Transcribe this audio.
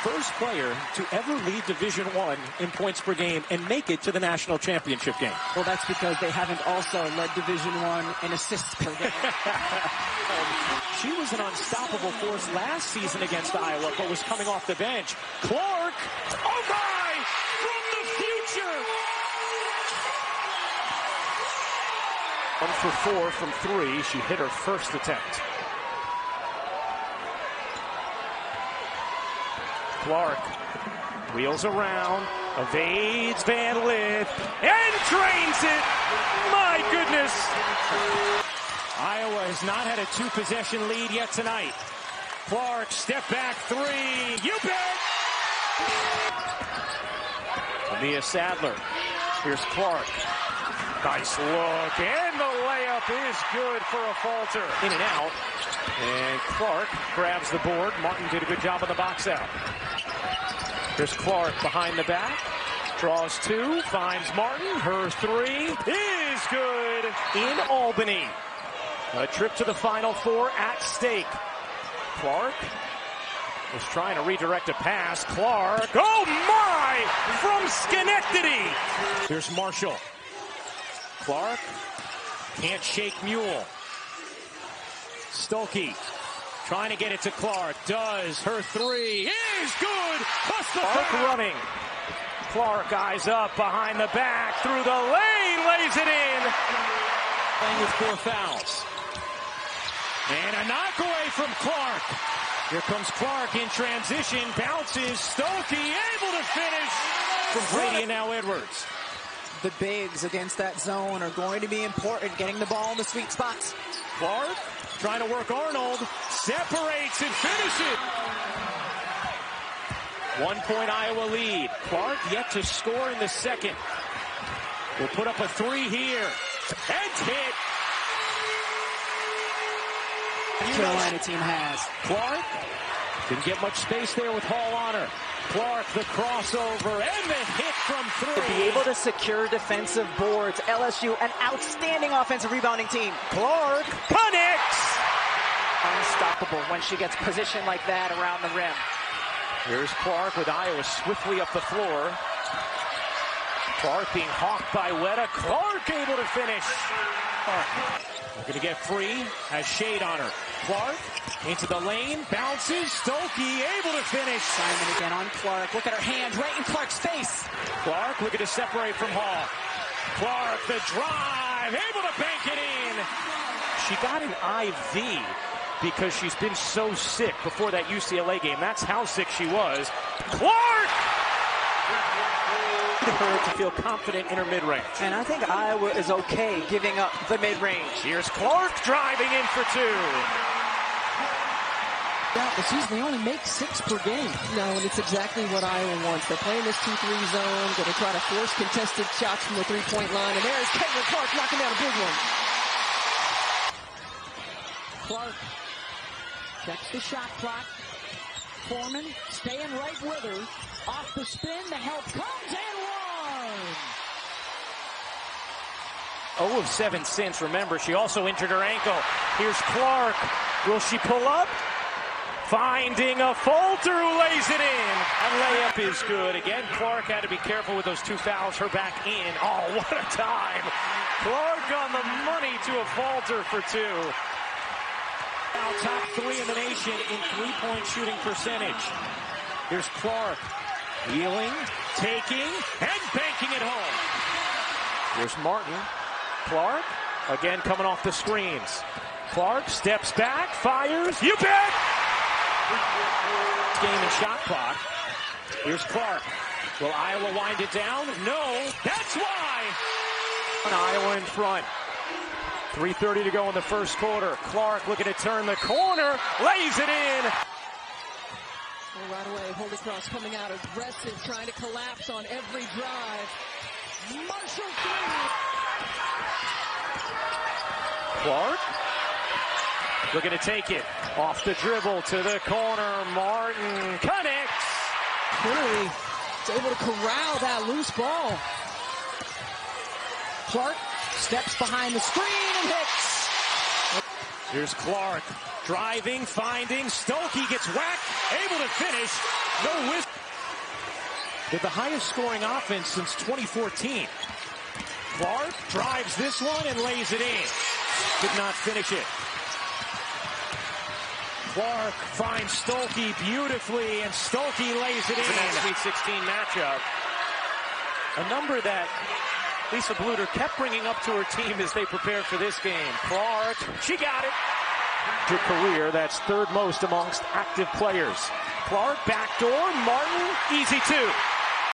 First player to ever lead Division I in points per game and make it to the national championship game. Well, that's because they haven't also led Division I in assists per game. She was an unstoppable force last season against Iowa, but was coming off the bench. Clark, oh my, from the future. 1 for 4 from 3. She hit her first attempt. Clark wheels around, evades Van Lith, and drains it. My goodness. Iowa has not had a two-possession lead yet tonight. Clark, step back three. You bet. Mia Sadler. Here's Clark. Nice look, and the layup is good for a falter. In and out. And Clark grabs the board. Martin did a good job on the box out. Here's Clark behind the back. Draws two, finds Martin. Her three is good. In Albany. A trip to the Final Four at stake. Clark was trying to redirect a pass. Clark, oh my! From Schenectady! Here's Marshall. Clark can't shake Mule. Stolke trying to get it to Clark. Does. Her three is good. Clark running. Clark eyes up behind the back. Through the lane. Lays it in. Playing with 4 fouls. And a knock away from Clark. Here comes Clark in transition. Bounces. Stolke able to finish. From Brady and now Edwards. The bigs against that zone are going to be important, getting the ball in the sweet spots. Clark trying to work Arnold. Separates and finishes. 1 point Iowa lead. Clark yet to score in the second. Will put up a three here. And hit. Carolina team has. Clark didn't get much space there with Hall on her. Clark, the crossover, and the hit from three. To be able to secure defensive boards. LSU, an outstanding offensive rebounding team. Clark connects. Unstoppable when she gets positioned like that around the rim. Here's Clark with Iowa swiftly up the floor. Clark being hawked by Weta. Clark able to finish. Looking to get free. Has shade on her. Clark into the lane. Bounces. Stolke able to finish. Simon again on Clark. Look at her hand right in Clark's face. Clark looking to separate from Hall. Clark the drive. Able to bank it in. She got an IV because she's been so sick before that UCLA game. That's how sick she was. Clark! Her to feel confident in her mid-range. And I think Iowa is okay giving up the mid-range. Here's Clark driving in for two. Yeah, the season they only make 6 per game. No, and it's exactly what Iowa wants. They're playing this 2-3 zone. Going to try to force contested shots from the three-point line. And there's Caitlin Clark knocking down a big one. Clark checks the shot clock. Foreman staying right with her. Off the spin, the help comes and one. 0 of 7 since. Remember, she also injured her ankle. Here's Clark. Will she pull up? Finding a falter who lays it in. And layup is good. Again, Clark had to be careful with those 2 fouls. Her back in. Oh, what a time. Clark on the money to a falter for 2. Now top 3 in the nation in three-point shooting percentage. Here's Clark. Wheeling, taking, and banking it home. Here's Martin. Clark, again coming off the screens. Clark steps back, fires, you bet! Game and shot clock. Here's Clark. Will Iowa wind it down? No, that's why! Iowa in front. 3:30 to go in the first quarter. Clark looking to turn the corner, lays it in. Right away, Holy Cross coming out aggressive, trying to collapse on every drive. Marshall three. Clark looking to take it off the dribble to the corner. Martin connects. Clearly, is able to corral that loose ball. Clark steps behind the screen and hits. Here's Clark driving, finding. Stokey gets whacked, able to finish. No whistle. With the highest scoring offense since 2014. Clark drives this one and lays it in. Did not finish it. Clark finds Stokey beautifully, and Stokey lays it in. In that Sweet 16 matchup. A number that Lisa Bluter kept bringing up to her team as they prepared for this game. Clark, she got it. Her career, that's third most amongst active players. Clark, backdoor, Martin, easy two.